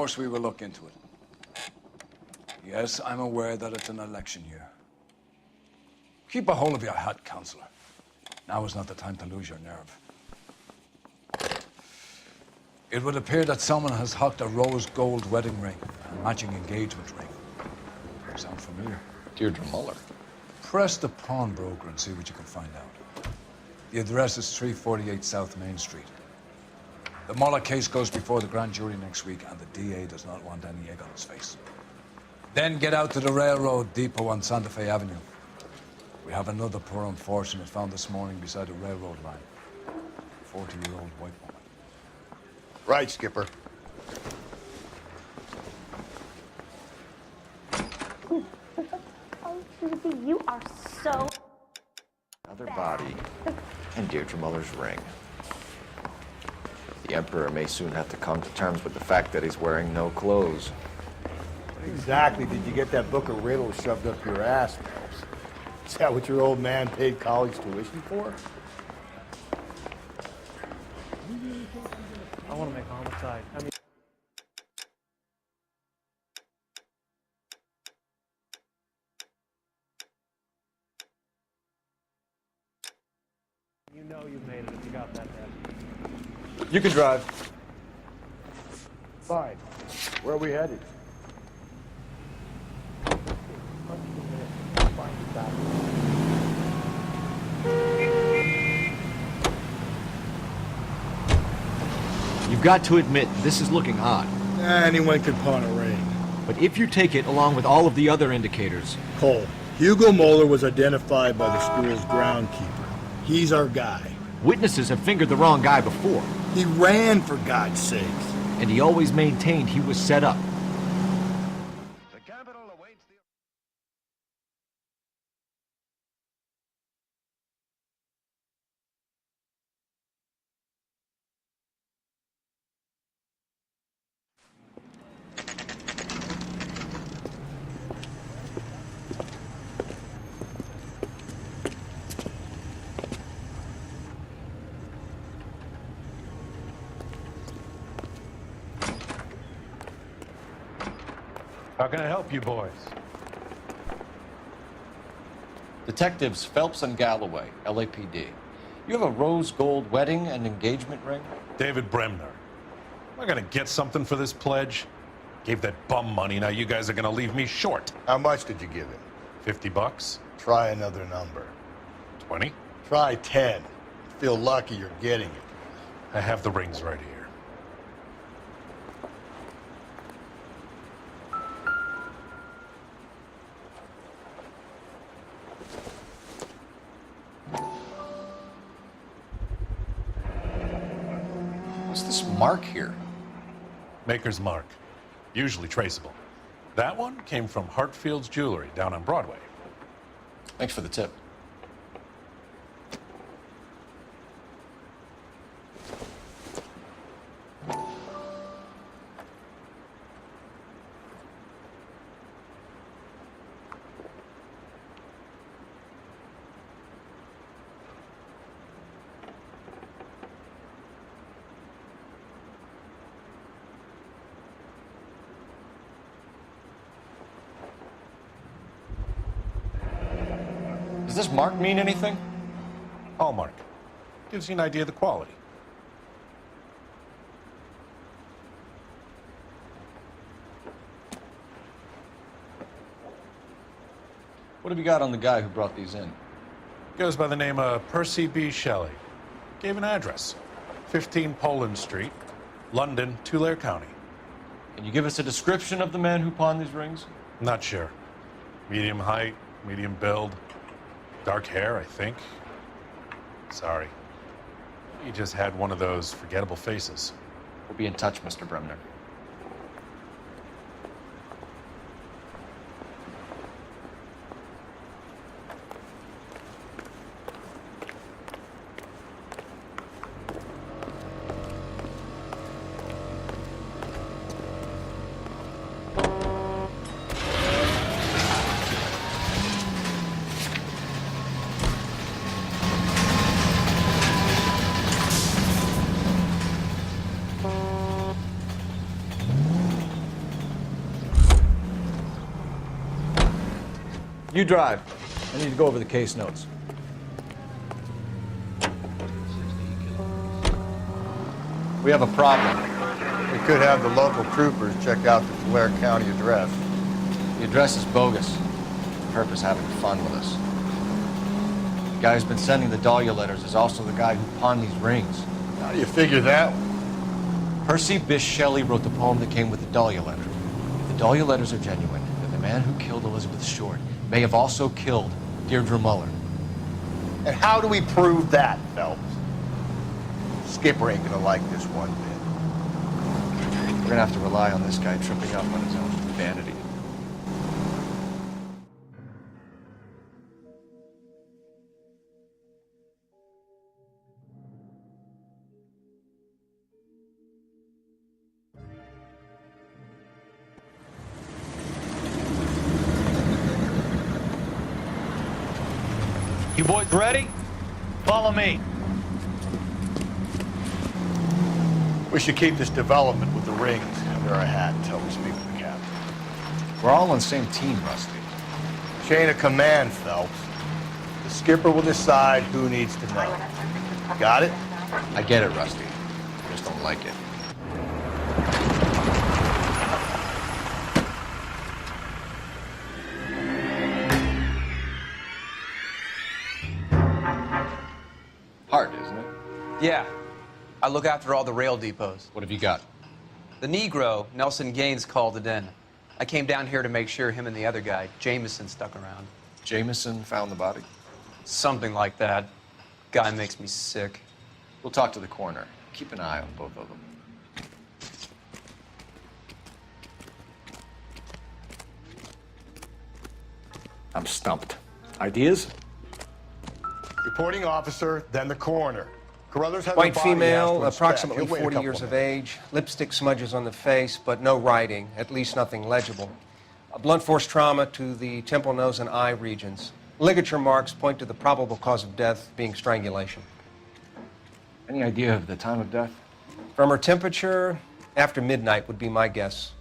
course we will look into it. Yes, I'm aware that it's an election year. Keep a hold of your hat, Counselor. Now is not the time to lose your nerve. It would appear that someone has hocked a rose gold wedding ring and matching engagement ring. Sound familiar? Deirdre Muller. Press the pawnbroker and see what you can find out. The address is 348 South Main Street. The Muller case goes before the grand jury next week, and the DA does not want any egg on his face. Then get out to the railroad depot on Santa Fe Avenue. We have another poor unfortunate found this morning beside a railroad line. 40-year-old white woman. Right, Skipper. Oh, Susie, you are so... Another body. And Deirdre Muller's ring. The Emperor may soon have to come to terms with the fact that he's wearing no clothes. What exactly did you get that book of riddles shoved up your ass, Phelps? Is that what your old man paid college tuition for? I want to make homicide. I mean... You know you made it if you got that bad. You can drive. Fine. Where are we headed? You've got to admit, this is looking odd. Anyone could pawn a ring. But if you take it along with all of the other indicators... Cole, Hugo Moeller was identified by the school's groundkeeper. He's our guy. Witnesses have fingered the wrong guy before. He ran, for God's sakes. And he always maintained he was set up. The capital awaits the... How can I help you boys? Detectives Phelps and Galloway, LAPD. You have a rose gold wedding and engagement ring? David Bremner. Am I gonna get something for this pledge? Gave that bum money, now you guys are gonna leave me short. How much did you give him? $50? Try another number. 20? Try 10. Feel lucky you're getting it. I have the rings right here. What's this mark here? Maker's mark. Usually traceable. That one came from Hartfield's Jewelry down on Broadway. Thanks for the tip. Does this mark mean anything? Hallmark. Gives you an idea of the quality. What have you got on the guy who brought these in? Goes by the name of Percy B. Shelley. Gave an address. 15 Poland Street, London, Tulare County. Can you give us a description of the man who pawned these rings? Not sure. Medium height, medium build. Dark hair, I think. Sorry. He just had one of those forgettable faces. We'll be in touch, Mr. Bremner. You drive. I need to go over the case notes. We have a problem. We could have the local troopers check out the Tulare County address. The address is bogus. Perp is having fun with us. The guy who's been sending the Dahlia letters is also the guy who pawned these rings. How do you figure that? Percy Bysshe Shelley wrote the poem that came with the Dahlia letter. If the Dahlia letters are genuine, then the man who killed Elizabeth Short may have also killed Deirdre Muller. And how do we prove that, Phelps? Skipper ain't gonna like this one bit. We're gonna have to rely on this guy tripping up on his own vanity. You boys ready? Follow me. We should keep this development with the rings under our hat until we speak with the captain. We're all on the same team, Rusty. Chain of command, Phelps. The skipper will decide who needs to know. Got it? I get it, Rusty. I just don't like it. Hard, isn't it? Yeah. I look after all the rail depots. What have you got? The Negro, Nelson Gaines, called it in. I came down here to make sure him and the other guy, Jameson, stuck around. Jameson found the body? Something like that. Guy makes me sick. We'll talk to the coroner. Keep an eye on both of them. I'm stumped. Ideas? Reporting officer, then the coroner. Carruthers has White a body female, asked to approximately inspect. He'll wait a 40 years couple of minutes. age, lipstick smudges on the face, but no writing, at least nothing legible. A blunt force trauma to the temple, nose, and eye regions. Ligature marks point to the probable cause of death being strangulation. Any idea of the time of death? From her temperature, after midnight would be my guess.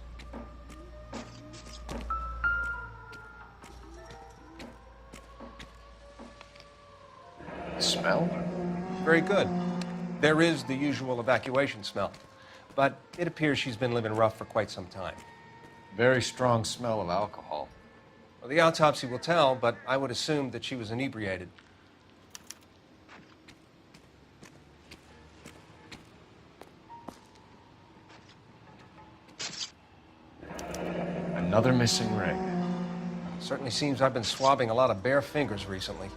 Smell? Very good. There is the usual evacuation smell, but it appears she's been living rough for quite some time. Very strong smell of alcohol. Well, the autopsy will tell, but I would assume that she was inebriated. Another missing ring. Certainly seems I've been swabbing a lot of bare fingers recently.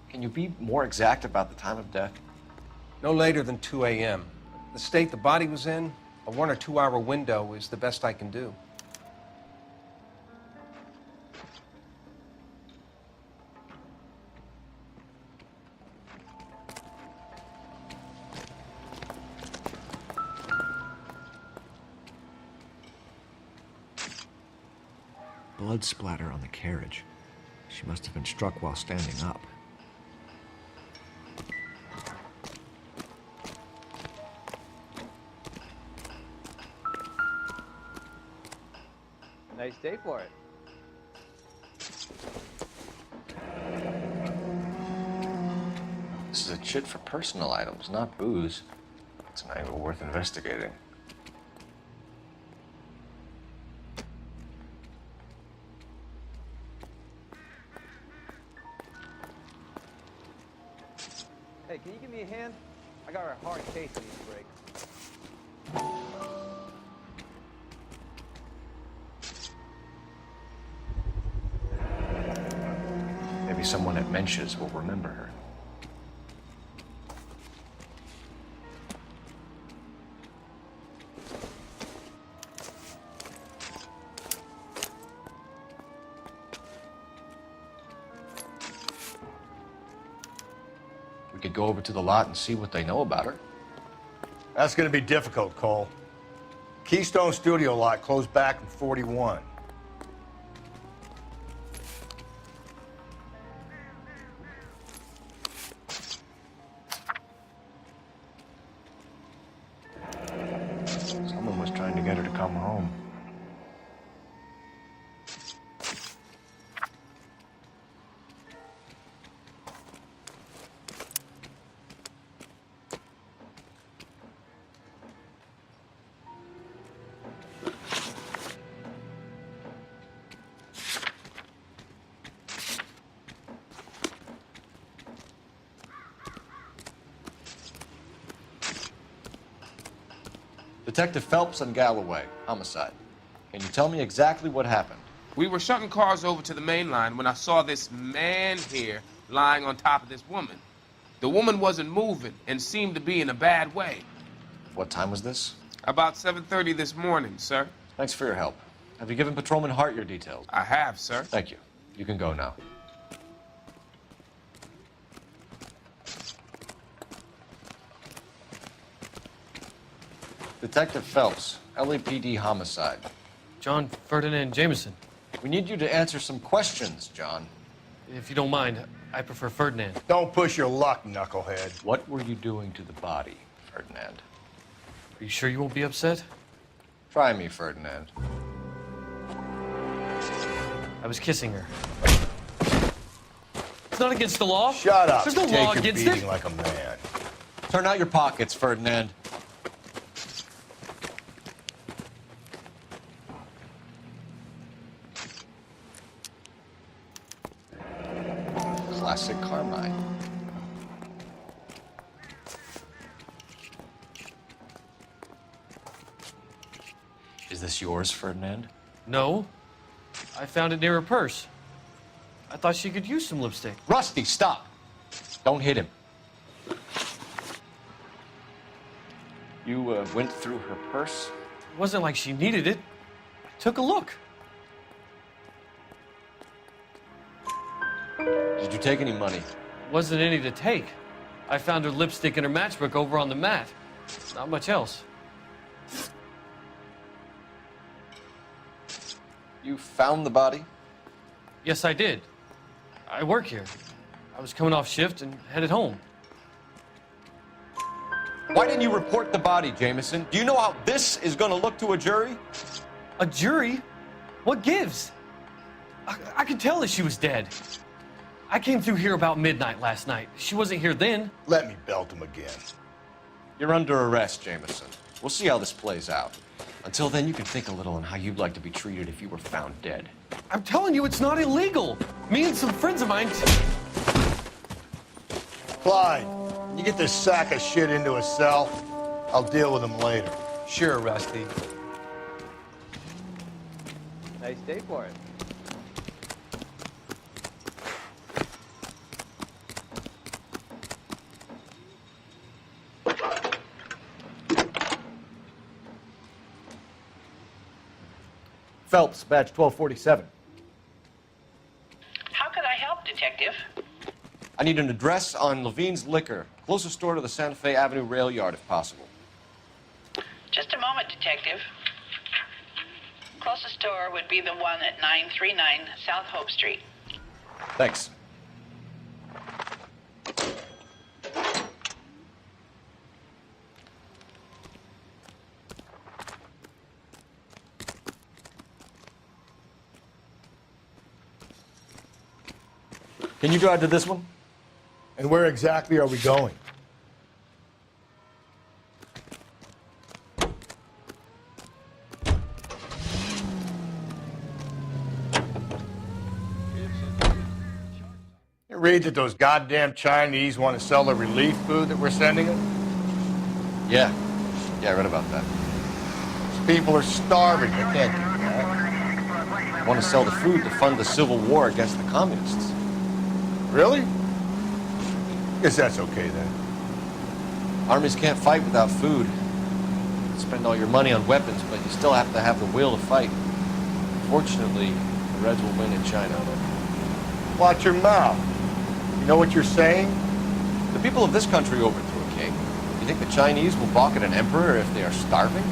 Can you be more exact about the time of death? No later than 2 a.m. The state the body was in, a 1 or 2 hour window is the best I can do. Blood splatter on the carriage. She must have been struck while standing up. Nice day for it. This is a chit for personal items, not booze. It's an angle worth investigating. Hey, can you give me a hand? I got a hard case on these brakes. Maybe someone at Mensch's will remember her. We could go over to the lot and see what they know about her. That's going to be difficult, Cole. Keystone Studio lot closed back in 41. Someone was trying to get her to come home. Detective Phelps and Galloway, homicide. Can you tell me exactly what happened? We were shutting cars over to the main line when I saw this man here lying on top of this woman. The woman wasn't moving and seemed to be in a bad way. What time was this? About 7:30 this morning, sir. Thanks for your help. Have you given Patrolman Hart your details? I have, sir. Thank you. You can go now. Detective Phelps, LAPD homicide. John Ferdinand Jameson. We need you to answer some questions, John. If you don't mind, I prefer Ferdinand. Don't push your luck, knucklehead. What were you doing to the body, Ferdinand? Are you sure you won't be upset? Try me, Ferdinand. I was kissing her. It's not against the law. Shut up. There's no Take law your against beating it. like a man. Turn out your pockets, Ferdinand. Classic Carmine. Is this yours, Ferdinand? No. I found it near her purse. I thought she could use some lipstick. Rusty, stop! Don't hit him. You went through her purse? It wasn't like she needed it. I took a look. Did you take any money? Wasn't any to take. I found her lipstick and her matchbook over on the mat. Not much else. You found the body? Yes, I did. I work here. I was coming off shift and headed home. Why didn't you report the body, Jameson? Do you know how this is going to look to a jury? A jury? What gives? I could tell that she was dead. I came through here about midnight last night. She wasn't here then. Let me belt him again. You're under arrest, Jameson. We'll see how this plays out. Until then, you can think a little on how you'd like to be treated if you were found dead. I'm telling you, it's not illegal. Me and some friends of mine... Clyde, you get this sack of shit into a cell. I'll deal with him later. Sure, Rusty. Nice day for it. Phelps, badge 1247. How could I help, Detective? I need an address on Levine's Liquor. Closest store to the Santa Fe Avenue rail yard, if possible. Just a moment, Detective. Closest store would be the one at 939 South Hope Street. Thanks. Can you drive to this one? And where exactly are we going? You read that those goddamn Chinese want to sell the relief food that we're sending them? Yeah. Yeah, I read about that. These people are starving. They can't do that. They want to sell the food to fund the civil war against the communists. Really? Guess that's okay then. Armies can't fight without food. You spend all your money on weapons, but you still have to have the will to fight. Fortunately, the Reds will win in China. Watch your mouth. You know what you're saying? The people of this country overthrew a king. You think the Chinese will balk at an emperor if they are starving?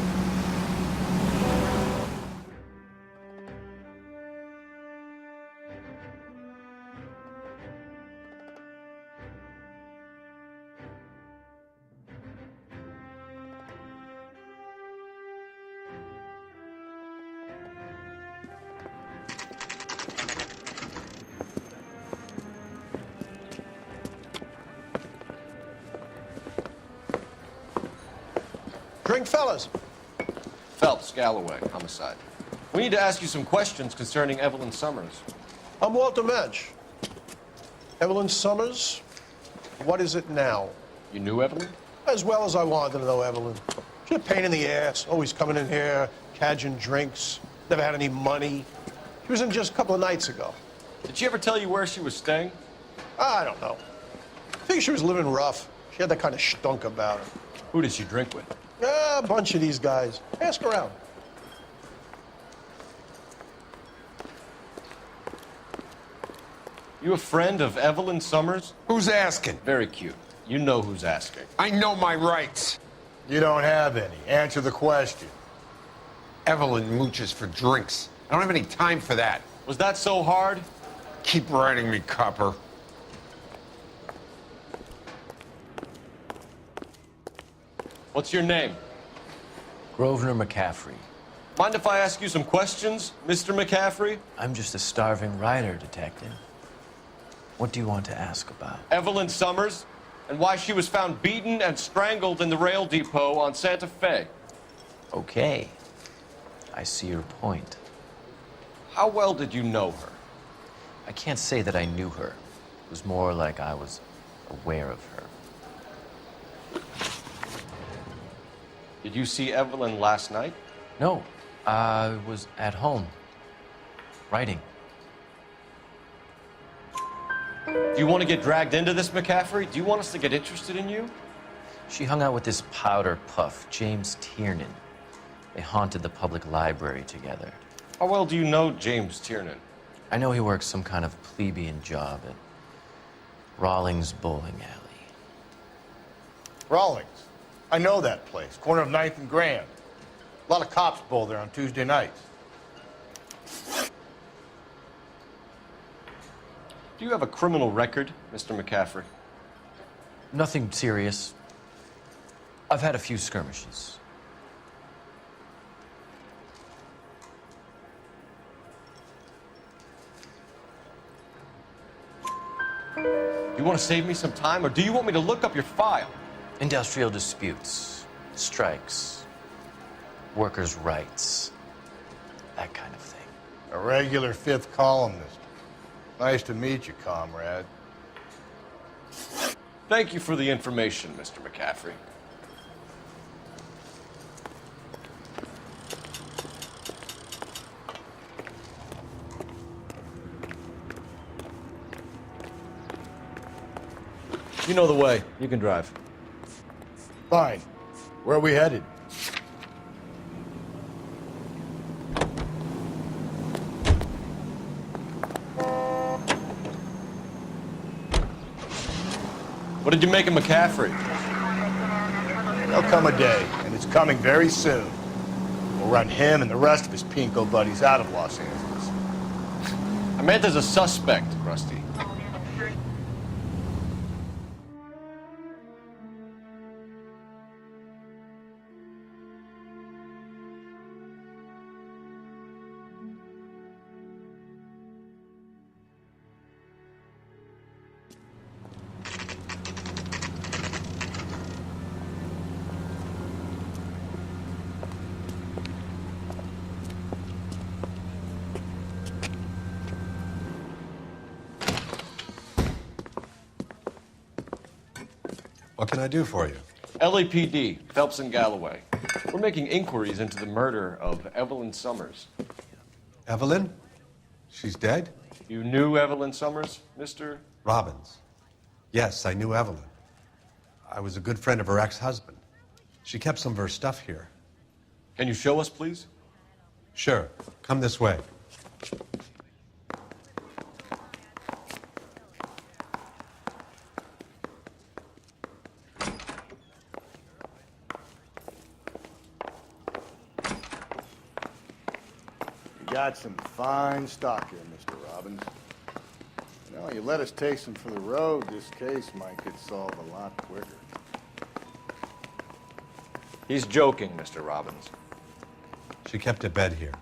Drink, fellas. Phelps, Galloway, homicide. We need to ask you some questions concerning Evelyn Summers. I'm Walter Mensch. Evelyn Summers, what is it now? You knew Evelyn? As well as I wanted to know Evelyn. She's a pain in the ass, always coming in here, cadging drinks, never had any money. She was in just a couple of nights ago. Did she ever tell you where she was staying? I don't know. I think she was living rough. She had that kind of stunk about her. Who did she drink with? A bunch of these guys. Ask around. You a friend of Evelyn Summers? Who's asking? Very cute. You know who's asking. I know my rights. You don't have any. Answer the question. Evelyn mooches for drinks. I don't have any time for that. Was that so hard? Keep writing me, copper. What's your name? Grosvenor McCaffrey. Mind if I ask you some questions, Mr. McCaffrey? I'm just a starving writer, Detective. What do you want to ask about? Evelyn Summers, and why she was found beaten and strangled in the rail depot on Santa Fe. Okay. I see your point. How well did you know her? I can't say that I knew her. It was more like I was aware of her. Did you see Evelyn last night? No, I was at home, writing. Do you want to get dragged into this, McCaffrey? Do you want us to get interested in you? She hung out with this powder puff, James Tiernan. They haunted the public library together. How well do you know James Tiernan? I know he works some kind of plebeian job at Rawlings Bowling Alley. Rawlings. I know that place. Corner of 9th and Grand. A lot of cops bowl there on Tuesday nights. Do you have a criminal record, Mr. McCaffrey? Nothing serious. I've had a few skirmishes. Do you want to save me some time, or do you want me to look up your file? Industrial disputes, strikes, workers' rights, that kind of thing. A regular fifth columnist. Nice to meet you, comrade. Thank you for the information, Mr. McCaffrey. You know the way. You can drive. Fine. Where are we headed? What did you make of McCaffrey? There'll come a day, and it's coming very soon. We'll run him and the rest of his pinko buddies out of Los Angeles. I meant as a suspect, Rusty. What can I do for you? LAPD, Phelps and Galloway. We're making inquiries into the murder of Evelyn Summers. Evelyn? She's dead? You knew Evelyn Summers, Mr. Robbins. Yes, I knew Evelyn. I was a good friend of her ex-husband. She kept some of her stuff here. Can you show us, please? Sure. Come this way. Got some fine stock here, Mr. Robbins. You know, you let us take some for the road, this case might get solved a lot quicker. He's joking, Mr. Robbins. She kept a bed here,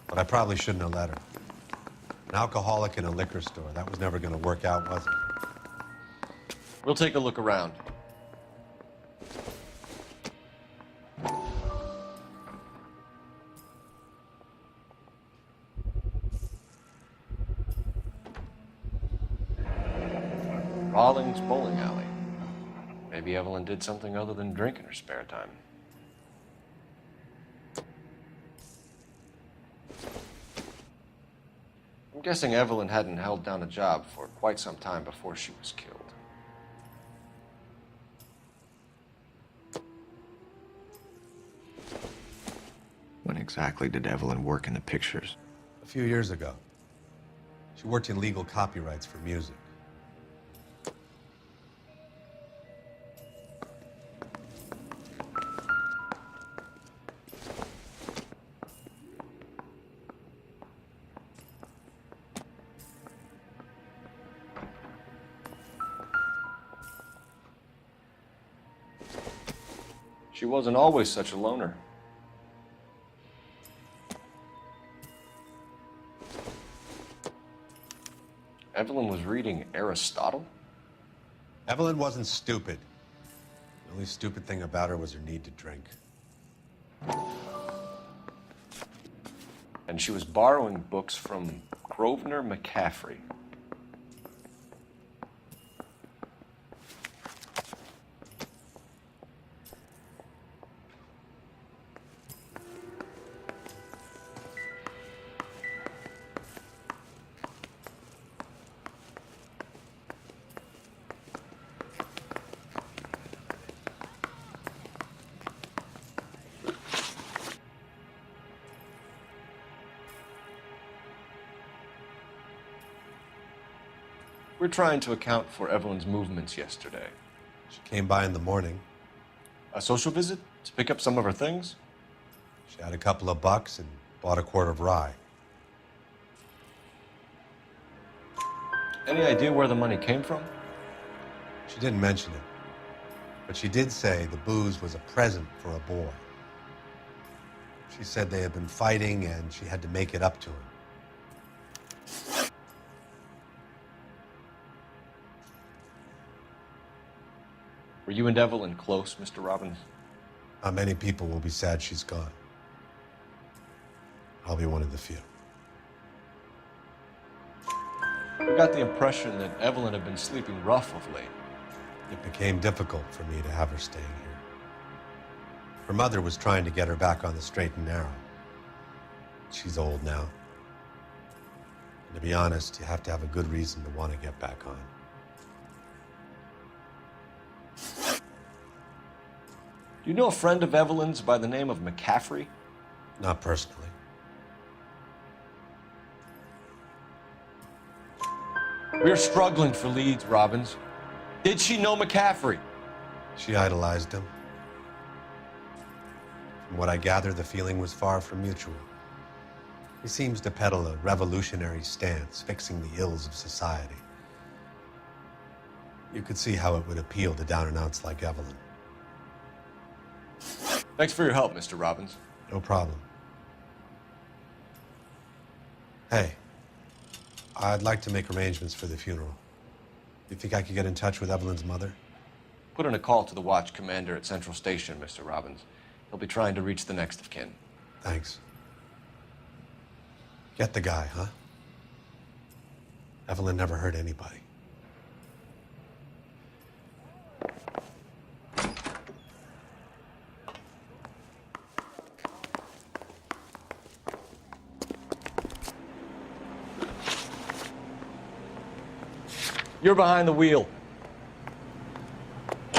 but I probably shouldn't have let her. An alcoholic in a liquor store. That was never going to work out, was it? We'll take a look around. Rawlings Bowling Alley. Maybe Evelyn did something other than drink in her spare time. I'm guessing Evelyn hadn't held down a job for quite some time before she was killed. When exactly did Evelyn work in the pictures? A few years ago. She worked in legal copyrights for music. She wasn't always such a loner. Evelyn was reading Aristotle? Evelyn wasn't stupid. The only stupid thing about her was her need to drink. And she was borrowing books from Grosvenor McCaffrey. We're trying to account for Evelyn's movements yesterday. She came by in the morning. A social visit to pick up some of her things? She had a couple of bucks and bought a quart of rye. Any idea where the money came from? She didn't mention it, but she did say the booze was a present for a boy. She said they had been fighting and she had to make it up to him. Were you and Evelyn close, Mr. Robbins? Not many people will be sad she's gone. I'll be one of the few. I got the impression that Evelyn had been sleeping rough of late. It became difficult for me to have her staying here. Her mother was trying to get her back on the straight and narrow. She's old now. And to be honest, you have to have a good reason to want to get back on. Do you know a friend of Evelyn's by the name of McCaffrey? Not personally. We're struggling for leads, Robbins. Did she know McCaffrey? She idolized him. From what I gather, the feeling was far from mutual. He seems to peddle a revolutionary stance, fixing the ills of society. You could see how it would appeal to down-and-outs like Evelyn. Thanks for your help, Mr. Robbins. No problem. Hey, I'd like to make arrangements for the funeral. You think I could get in touch with Evelyn's mother? Put in a call to the watch commander at Central Station, Mr. Robbins. He'll be trying to reach the next of kin. Thanks. Get the guy, huh? Evelyn never hurt anybody. You're behind the wheel. Car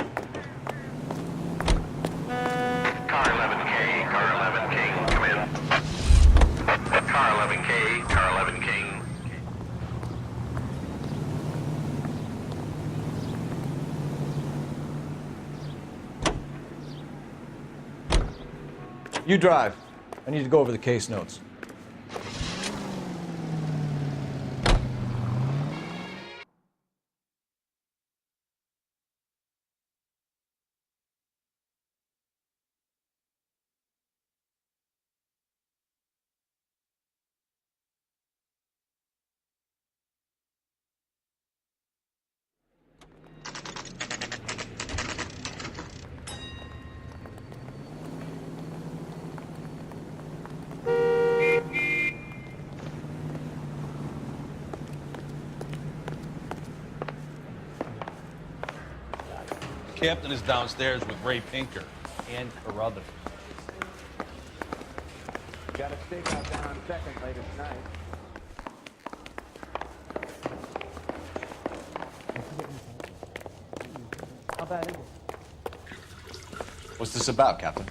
11K, Car 11 King, come in. Car 11K, Car 11 King. You drive. I need to go over the case notes. captain is downstairs with Ray Pinker. And Carruthers. Got a stakeout down on second later tonight. How bad is it? What's this about, Captain?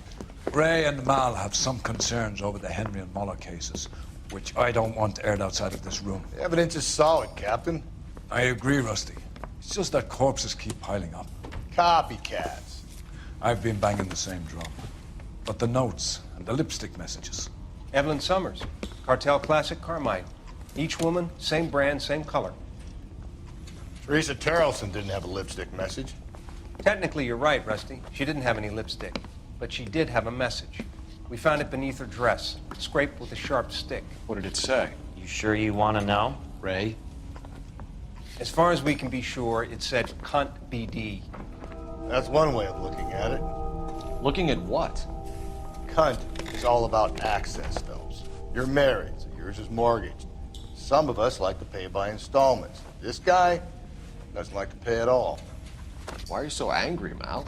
Ray and Mal have some concerns over the Henry and Muller cases, which I don't want aired outside of this room. The evidence is solid, Captain. I agree, Rusty. It's just that corpses keep piling up. Copycats. I've been banging the same drum. But the notes and the lipstick messages. Evelyn Summers, Cartel Classic Carmine. Each woman, same brand, same color. Teresa Terrelson didn't have a lipstick message. Technically, you're right, Rusty. She didn't have any lipstick, but she did have a message. We found it beneath her dress, scraped with a sharp stick. What did it say? You sure you want to know? Ray? As far as we can be sure, it said cunt BD. That's one way of looking at it. Looking at what? Cunt is all about access, Phelps. You're married, so yours is mortgaged. Some of us like to pay by installments. This guy doesn't like to pay at all. Why are you so angry, Mal?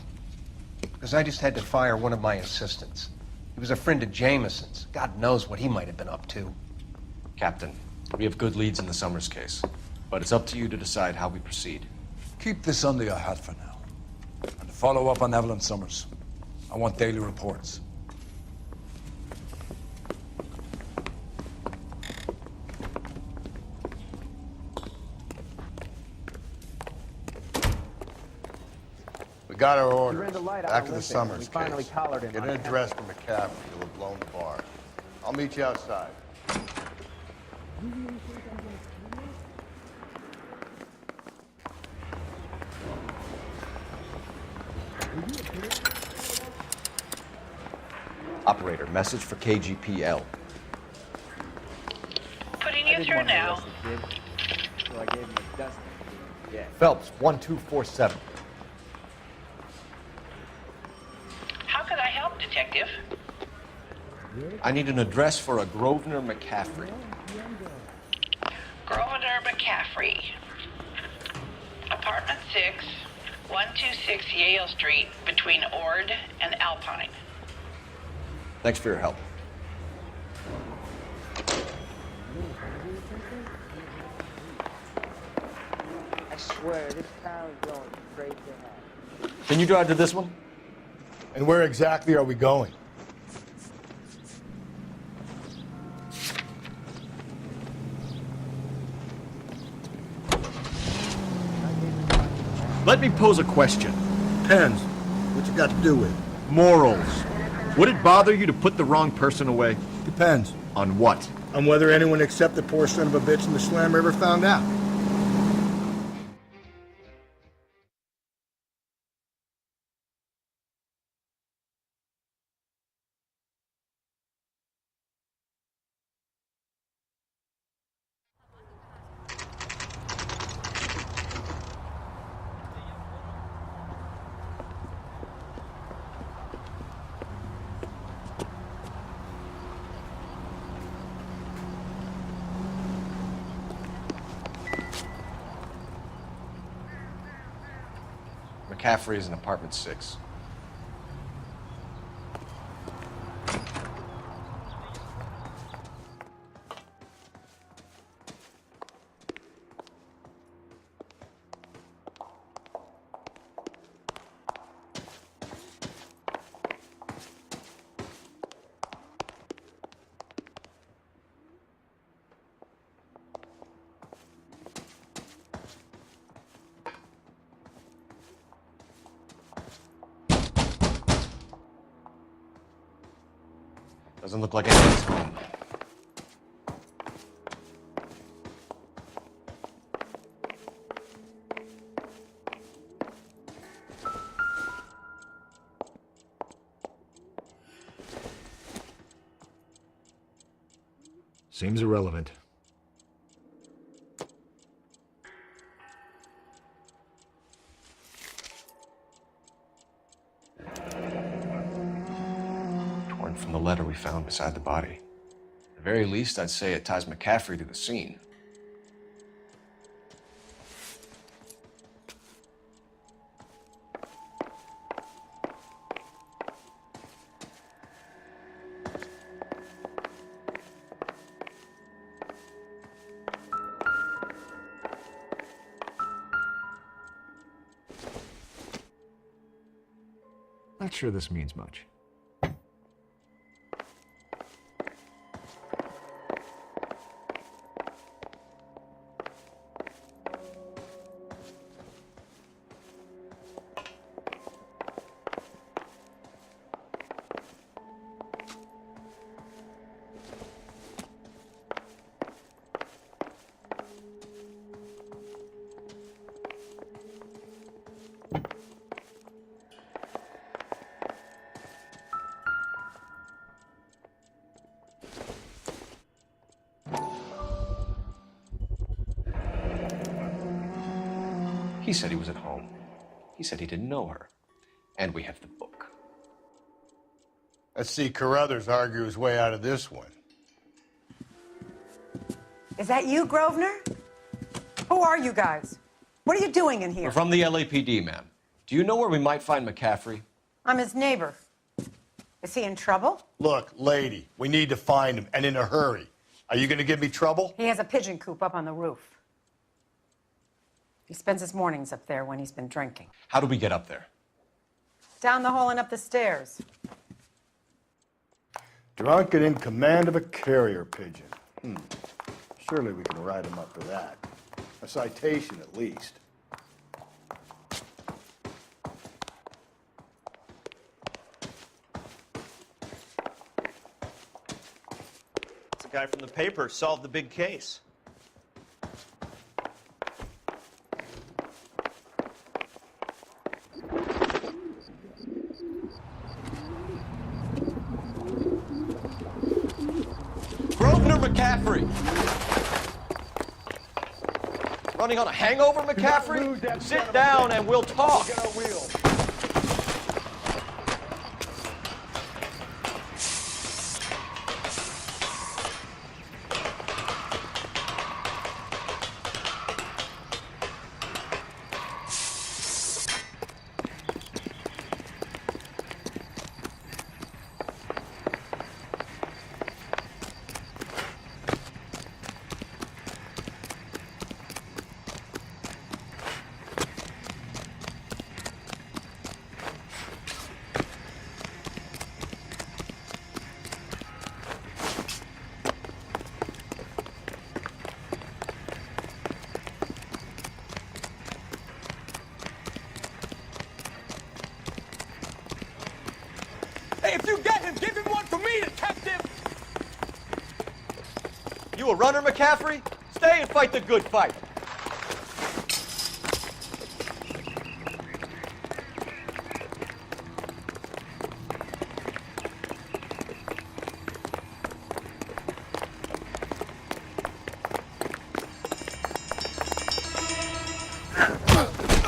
Because I just had to fire one of my assistants. He was a friend of Jameson's. God knows what he might have been up to. Captain, we have good leads in the Summers case, but it's up to you to decide how we proceed. Keep this under your hat for now. And follow up on Evelyn Summers. I want daily reports. We got our orders. You're in the light Back on to the Olympic. Summers We case. finally collared him Get on an that. address for McCaffrey. He'll have blown the bar. I'll meet you outside. Operator, message for KGPL. Putting you through now. So I gave him a dust. Yeah. Phelps, 1247. How could I help, Detective? I need an address for a Grosvenor McCaffrey. Grosvenor McCaffrey. Apartment 6, 126 Yale Street, between Ord and Alpine. Thanks for your help. I swear, this town is going straight to hell. Can you drive to this one? And where exactly are we going? Let me pose a question. Depends. What you got to do with it? Morals. Would it bother you to put the wrong person away? Depends. On what? On whether anyone except the poor son of a bitch in the Slammer ever found out. McCaffrey is in apartment 6. Doesn't look like anyone's home. Seems irrelevant. Torn from the letter we found beside the body. At the very least, I'd say it ties McCaffrey to the scene. Not sure this means much. He said he was at home. He said he didn't know her. And we have the book. Let's see Carruthers argue his way out of this one. Is that you, Grosvenor? Who are you guys? What are you doing in here? We're from the LAPD, ma'am. Do you know where we might find McCaffrey? I'm his neighbor. Is he in trouble? Look, lady, we need to find him, and in a hurry. Are you gonna give me trouble? He has a pigeon coop up on the roof. He spends his mornings up there when he's been drinking. How do we get up there? Down the hall and up the stairs. Drunk and in command of a carrier pigeon. Surely we can write him up for that. A citation, at least. It's a guy from the paper solved the big case. McCaffrey! Running on a hangover, McCaffrey? Sit down and we'll talk. Hey, if you get him, give him one for me, detective! You a runner, McCaffrey? Stay and fight the good fight.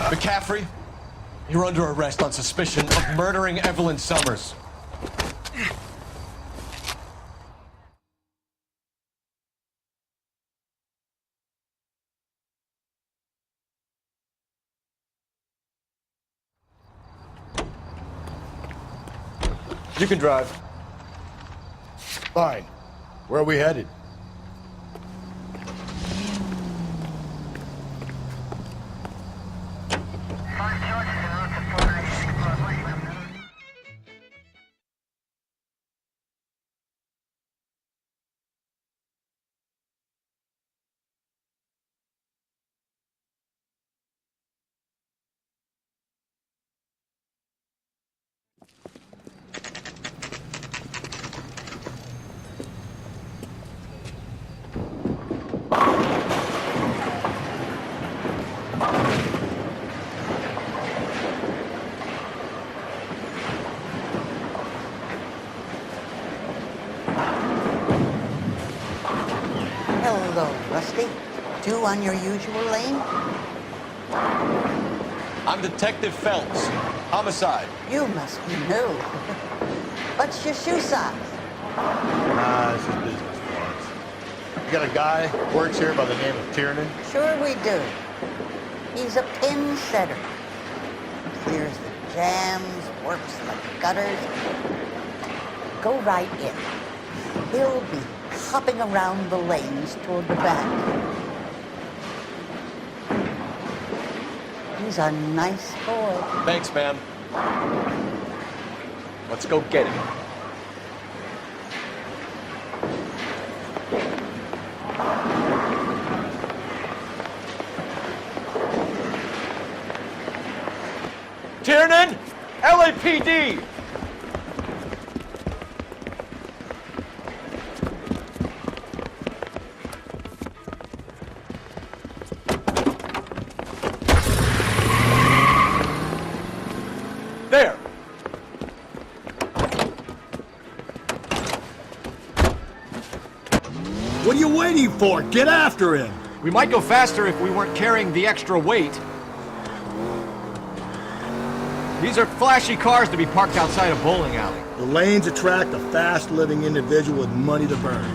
McCaffrey, you're under arrest on suspicion of murdering Evelyn Summers. You can drive. Fine. Where are we headed? Hello, Rusty. Two on your usual lane? I'm Detective Phelps. Homicide. You must be new. What's your shoe size? This is business for us. You got a guy who works here by the name of Tiernan? Sure we do. He's a pin setter. Clears the jams, works the gutters. Go right in. He'll be hopping around the lanes toward the back. He's a nice boy. Thanks, ma'am. Let's go get him. Tiernan! LAPD! There! What are you waiting for? Get after him! We might go faster if we weren't carrying the extra weight. These are flashy cars to be parked outside a bowling alley. The lanes attract a fast-living individual with money to burn.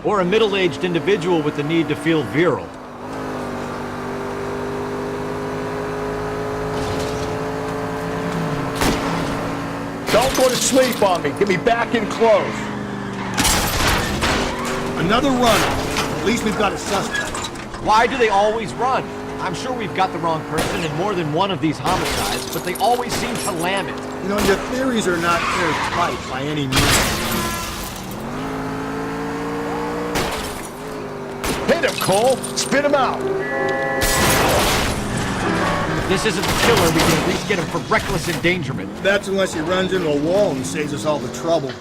Or a middle-aged individual with the need to feel virile. Don't go to sleep on me. Get me back in close. Another runner. At least we've got a suspect. Why do they always run? I'm sure we've got the wrong person in more than one of these homicides, but they always seem to lam it. You know, your theories are not airtight by any means. Hit him, Cole! Spit him out! If this isn't the killer, we can at least get him for reckless endangerment. That's unless he runs into a wall and saves us all the trouble.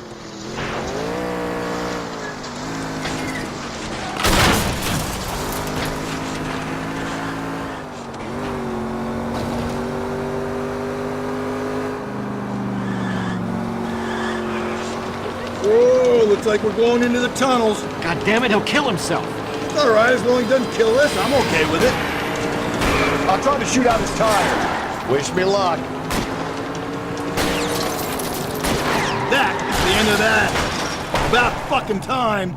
Whoa, looks like we're going into the tunnels. God damn it, he'll kill himself. It's all right, as long as he doesn't kill us, I'm okay with it. I'll try to shoot out his tire. Wish me luck. That's the end of that. About fucking time.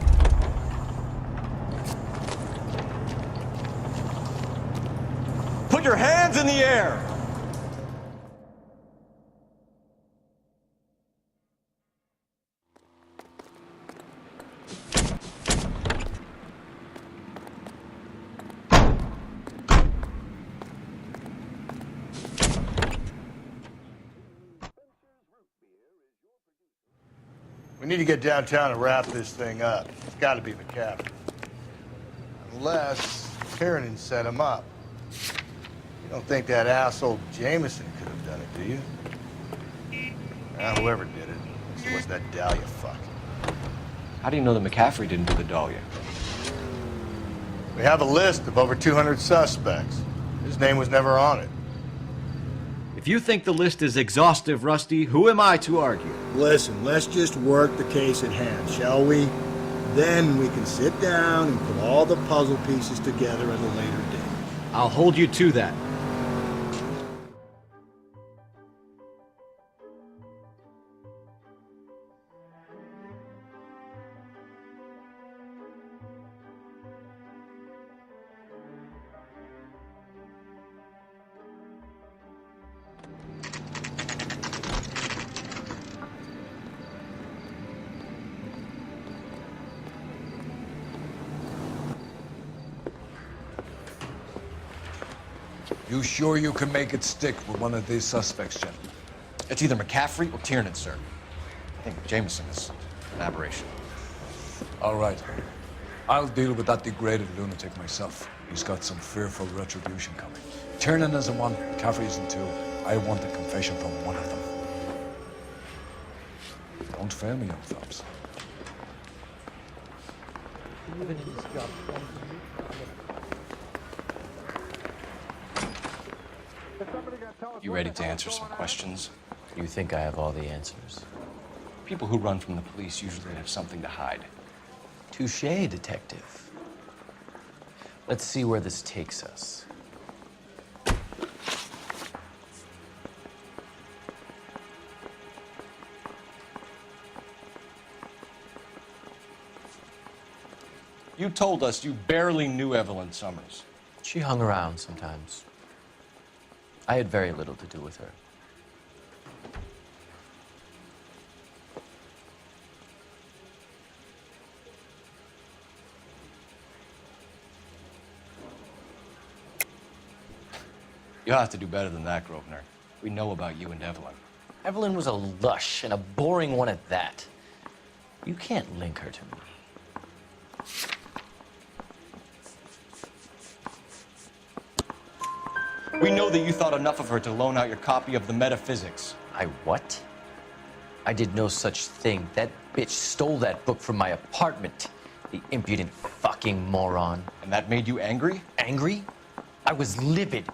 Put your hands in the air! We need to get downtown and wrap this thing up. It's got to be McCaffrey. Unless Tiernan set him up. You don't think that asshole Jameson could have done it, do you? Whoever did it. So what's that Dahlia fuck? How do you know that McCaffrey didn't do the Dahlia? We have a list of over 200 suspects. His name was never on it. If you think the list is exhaustive, Rusty, who am I to argue? Listen, let's just work the case at hand, shall we? Then we can sit down and put all the puzzle pieces together at a later date. I'll hold you to that. You sure you can make it stick with one of these suspects, Jen? It's either McCaffrey or Tiernan, sir. I think Jameson is an aberration. All right. I'll deal with that degraded lunatic myself. He's got some fearful retribution coming. Tiernan isn't one, McCaffrey isn't two. I want a confession from one of them. Don't fail me, young Phelps. You ready to answer some questions? You think I have all the answers? People who run from the police usually have something to hide. Touché, detective. Let's see where this takes us. You told us you barely knew Evelyn Summers. She hung around sometimes. I had very little to do with her. You'll have to do better than that, Grosvenor. We know about you and Evelyn. Evelyn was a lush, and a boring one at that. You can't link her to me. We know that you thought enough of her to loan out your copy of the Metaphysics. I what? I did no such thing. That bitch stole that book from my apartment. The impudent fucking moron. And that made you angry? Angry? I was livid.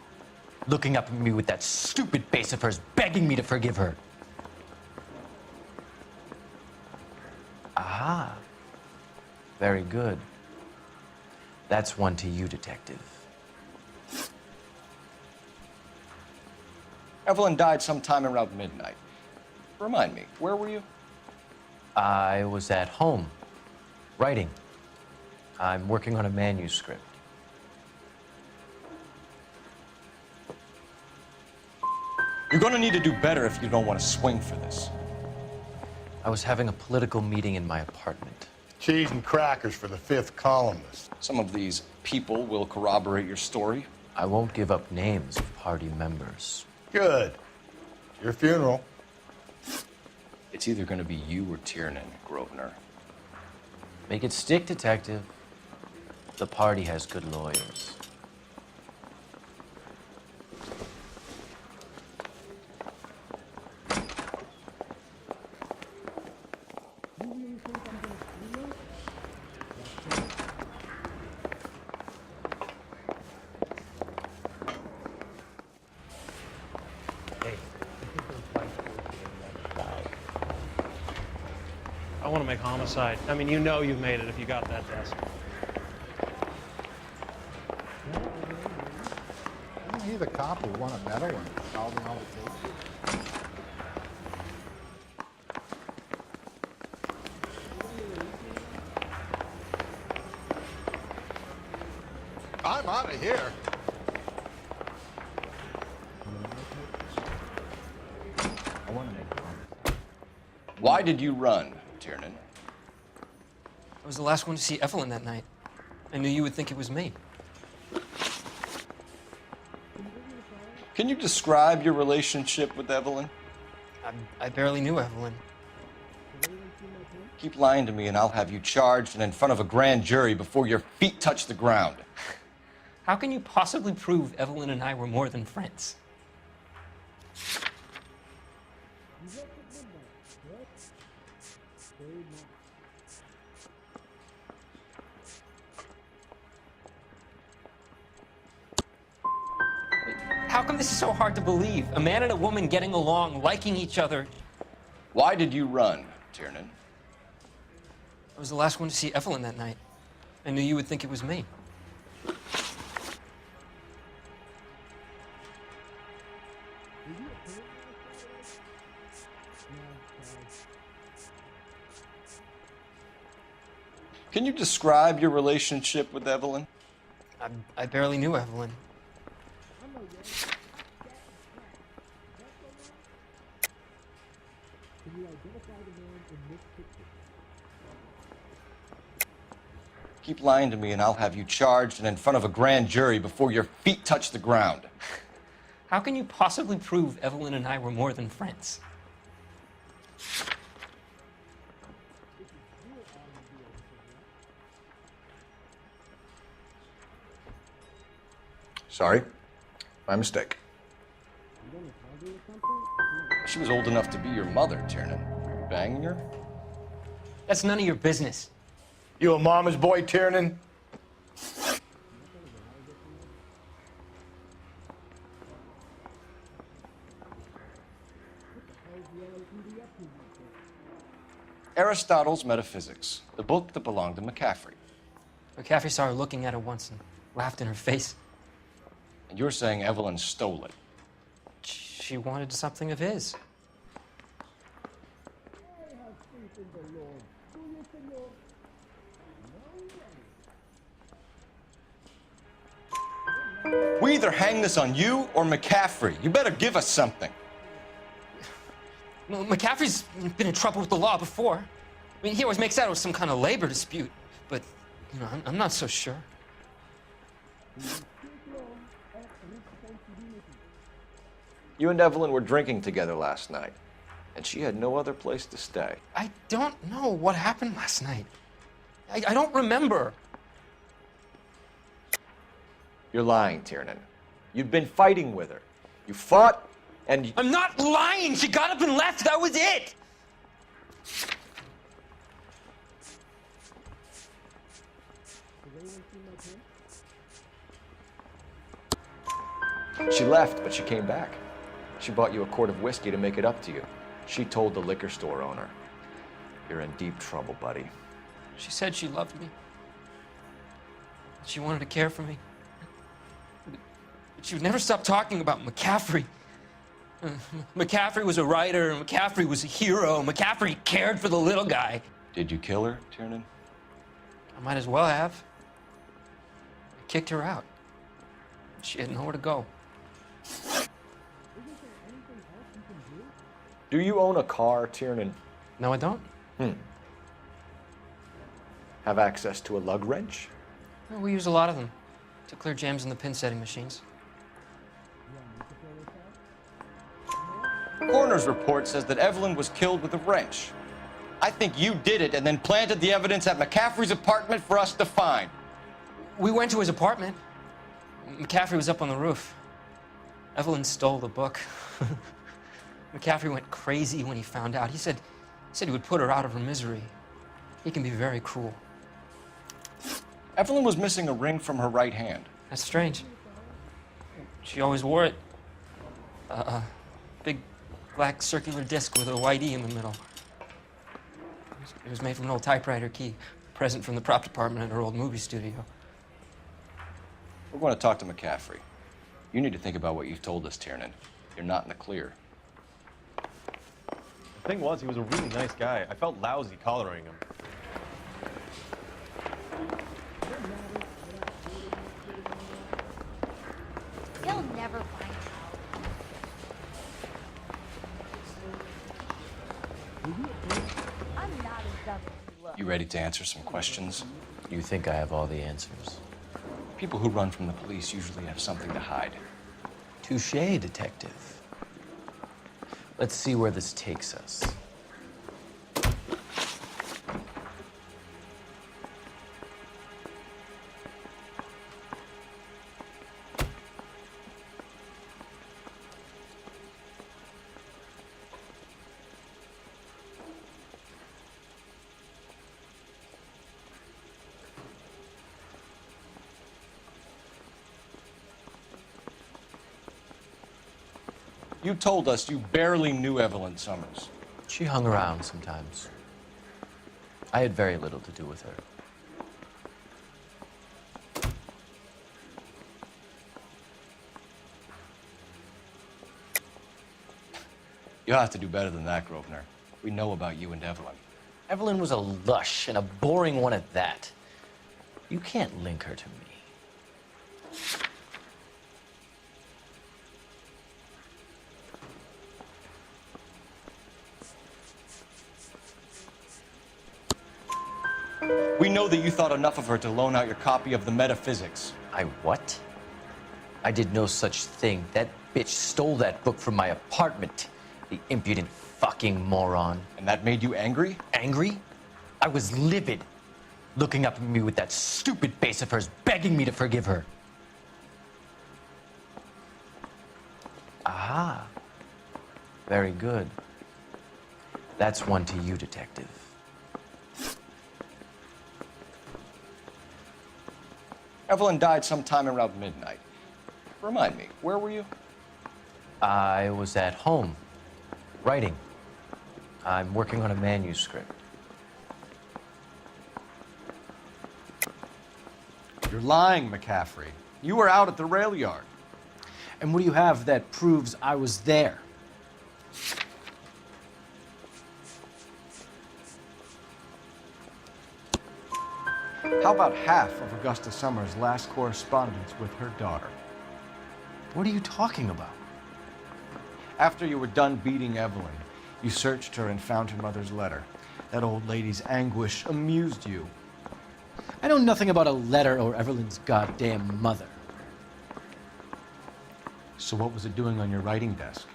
Looking up at me with that stupid face of hers, begging me to forgive her. Aha. Very good. That's one to you, detective. Evelyn died sometime around midnight. Remind me, where were you? I was at home, writing. I'm working on a manuscript. You're gonna need to do better if you don't want to swing for this. I was having a political meeting in my apartment. Cheese and crackers for the fifth columnist. Some of these people will corroborate your story. I won't give up names of party members. Good. Your funeral. It's either gonna be you or Tiernan, Grosvenor. Make it stick, detective. The party has good lawyers. I want to make homicide. I mean, you know you've made it if you got that desk. Isn't he the cop who won a medal and solving all the cases? I'm out of here. I want to make homicide. Why did you run, Tiernan? I was the last one to see Evelyn that night. I knew you would think it was me. Can you describe your relationship with Evelyn? I barely knew Evelyn. Keep lying to me and I'll have you charged and in front of a grand jury before your feet touch the ground. How can you possibly prove Evelyn and I were more than friends? How come this is so hard to believe? A man and a woman getting along, liking each other. Why did you run, Tiernan? I was the last one to see Evelyn that night. I knew you would think it was me. Can you describe your relationship with Evelyn? I barely knew Evelyn. Keep lying to me and I'll have you charged and in front of a grand jury before your feet touch the ground. How can you possibly prove Evelyn and I were more than friends? Sorry. My mistake. She was old enough to be your mother, Tiernan. Were you banging her? That's none of your business. You a mama's boy, Tiernan? Aristotle's Metaphysics, the book that belonged to McCaffrey. McCaffrey saw her looking at her once and laughed in her face. And you're saying Evelyn stole it. She wanted something of his. We either hang this on you or McCaffrey. You better give us something. Well, McCaffrey's been in trouble with the law before. I mean, he always makes out it was some kind of labor dispute, but, you know, I'm not so sure. You and Evelyn were drinking together last night. And she had no other place to stay. I don't know what happened last night. I don't remember. You're lying, Tiernan. You'd been fighting with her. You fought, and... I'm not lying! She got up and left! That was it! She left, but she came back. She bought you a quart of whiskey to make it up to you. She told the liquor store owner. You're in deep trouble, buddy. She said she loved me. She wanted to care for me. But she would never stop talking about McCaffrey. McCaffrey was a writer, and McCaffrey was a hero. McCaffrey cared for the little guy. Did you kill her, Tiernan? I might as well have. I kicked her out. She had nowhere to go. Do you own a car, Tiernan? No, I don't. Have access to a lug wrench? Well, we use a lot of them to clear jams in the pin setting machines. Coroner's report says that Evelyn was killed with a wrench. I think you did it and then planted the evidence at McCaffrey's apartment for us to find. We went to his apartment. McCaffrey was up on the roof. Evelyn stole the book. McCaffrey went crazy when he found out. He said he would put her out of her misery. He can be very cruel. Evelyn was missing a ring from her right hand. That's strange. She always wore it. Big black circular disc with a white E in the middle. It was made from an old typewriter key, a present from the prop department at her old movie studio. We're going to talk to McCaffrey. You need to think about what you've told us, Tiernan. You're not in the clear. The thing was, he was a really nice guy. I felt lousy collaring him. He'll never find out. I'm not as dumb as you look. You ready to answer some questions? You think I have all the answers? People who run from the police usually have something to hide. Touché, detective. Let's see where this takes us. You told us you barely knew Evelyn Summers. She hung around sometimes. I had very little to do with her. You'll have to do better than that, Grosvenor. We know about you and Evelyn. Evelyn was a lush, and a boring one at that. You can't link her to me. We know that you thought enough of her to loan out your copy of the Metaphysics. I what? I did no such thing. That bitch stole that book from my apartment. The impudent fucking moron. And that made you angry? Angry? I was livid. Looking up at me with that stupid face of hers, begging me to forgive her. Aha. Very good. That's one to you, detective. Evelyn died sometime around midnight. Remind me, where were you? I was at home, writing. I'm working on a manuscript. You're lying, McCaffrey. You were out at the rail yard. And what do you have that proves I was there? How about half of Augusta Summers' last correspondence with her daughter? What are you talking about? After you were done beating Evelyn, you searched her and found her mother's letter. That old lady's anguish amused you. I know nothing about a letter or Evelyn's goddamn mother. So what was it doing on your writing desk?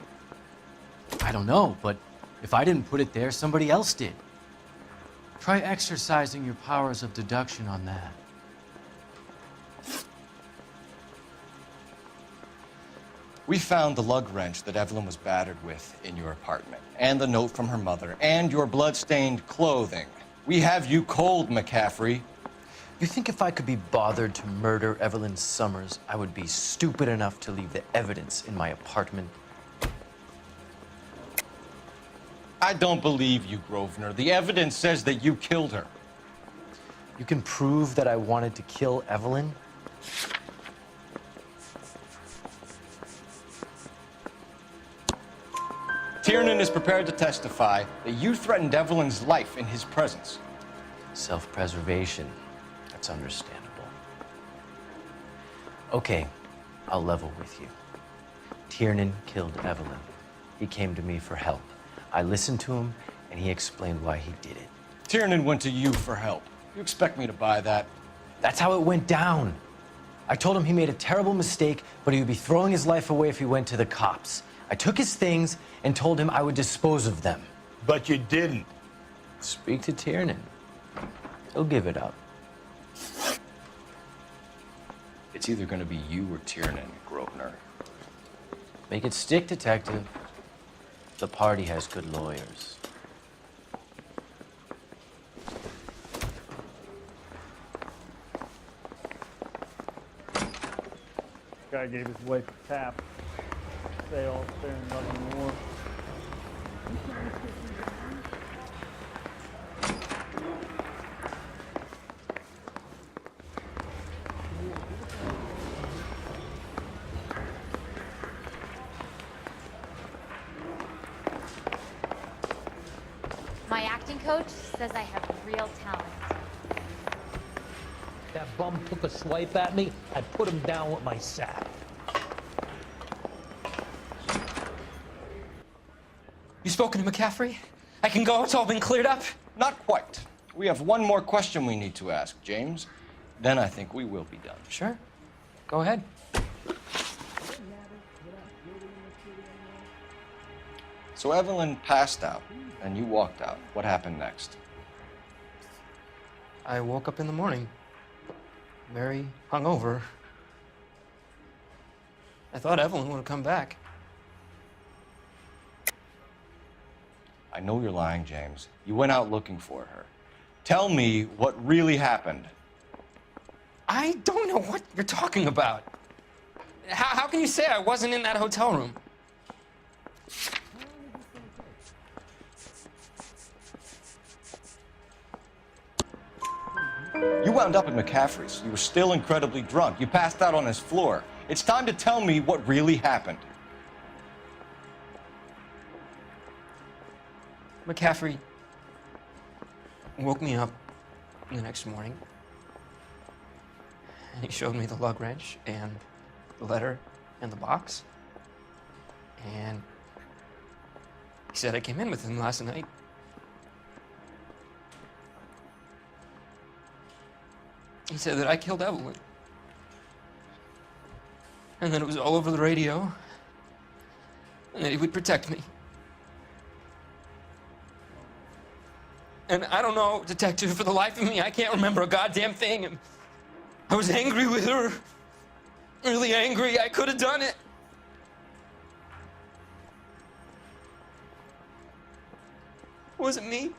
I don't know, but If I didn't put it there, somebody else did. Try exercising your powers of deduction on that. We found the lug wrench that Evelyn was battered with in your apartment, and the note from her mother, and your blood-stained clothing. We have you cold, McCaffrey. You think if I could be bothered to murder Evelyn Summers, I would be stupid enough to leave the evidence in my apartment? I don't believe you, Grosvenor. The evidence says that you killed her. You can prove that I wanted to kill Evelyn? Tiernan is prepared to testify that you threatened Evelyn's life in his presence. Self-preservation. That's understandable. Okay, I'll level with you. Tiernan killed Evelyn. He came to me for help. I listened to him, and he explained why he did it. Tiernan went to you for help. You expect me to buy that? That's how it went down. I told him he made a terrible mistake, but he would be throwing his life away if he went to the cops. I took his things and told him I would dispose of them. But you didn't. Speak to Tiernan. He'll give it up. It's either going to be you or Tiernan, Grosvenor. Make it stick, detective. The party has good lawyers. Guy gave his wife a tap. They all staring nothing more. My acting coach says I have real talent. That bum took a swipe at me, I put him down with my sack. You spoken to McCaffrey? I can go, it's all been cleared up? Not quite. We have one more question we need to ask, James. Then I think we will be done. Sure. Go ahead. So Evelyn passed out, and you walked out. What happened next? I woke up in the morning, very hungover. I thought Evelyn would have come back. I know you're lying, James. You went out looking for her. Tell me what really happened. I don't know what you're talking about. How can you say I wasn't in that hotel room? You wound up at McCaffrey's. You were still incredibly drunk. You passed out on his floor. It's time to tell me what really happened. McCaffrey woke me up the next morning, and he showed me the lug wrench and the letter and the box, and he said I came in with him last night. He said that I killed Evelyn, and that it was all over the radio, and that he would protect me. And I don't know, detective, for the life of me, I can't remember a goddamn thing. And I was angry with her. Really angry. I could have done it. Was it me?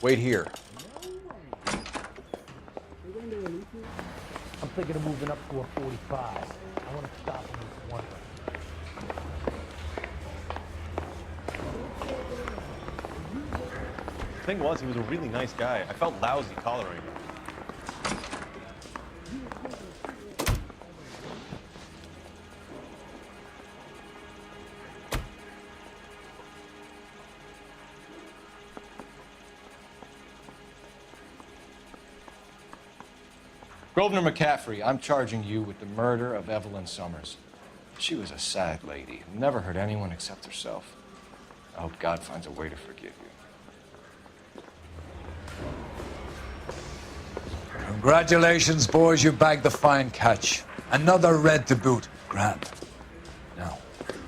Wait here. I'm thinking of moving up to a 45. I want to stop him with one. The thing was, he was a really nice guy. I felt lousy collaring him. Grosvenor McCaffrey, I'm charging you with the murder of Evelyn Summers. She was a sad lady who never hurt anyone except herself. I hope God finds a way to forgive you. Who Congratulations, boys, you bagged the fine catch. Another red to boot. Grand. Now,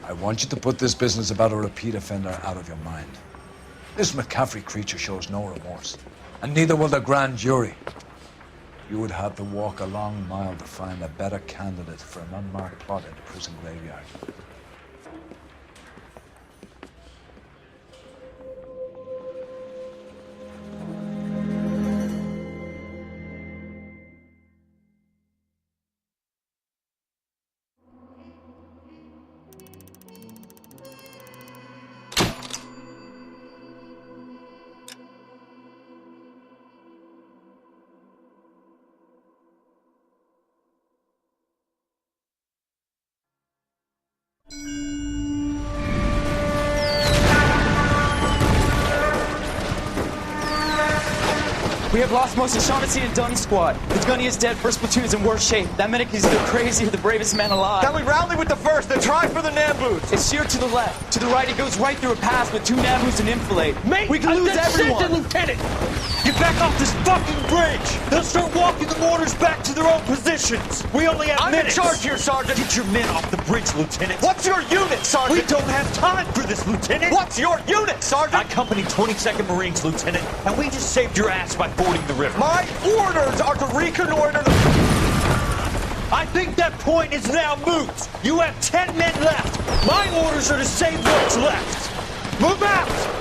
I want you to put this business about a repeat offender out of your mind. This McCaffrey creature shows no remorse, and neither will the grand jury. You would have to walk a long mile to find a better candidate for an unmarked plot in the prison graveyard. We have lost most of Shaughnessy and Dunn's squad. The gunny is dead. First platoon is in worse shape. That medic is either crazy or the bravest man alive. Can we rally with the first and try for the Nambus? It's sheer to the left. To the right, it goes right through a pass with 2 Nambus and enfilade. Mate, we can lose everyone. Lieutenant! Get back off this fucking bridge! They'll start walking the mortars back to their own positions! We only have minutes! I'm in charge here, Sergeant! Get your men off the bridge, Lieutenant! What's your unit, Sergeant? We don't have time for this, Lieutenant! What's your unit, Sergeant? I company 22nd Marines, Lieutenant, and we just saved your ass by fording the river. My orders are to reconnoiter the... I think that point is now moot! You have 10 men left! My orders are to save what's left! Move out!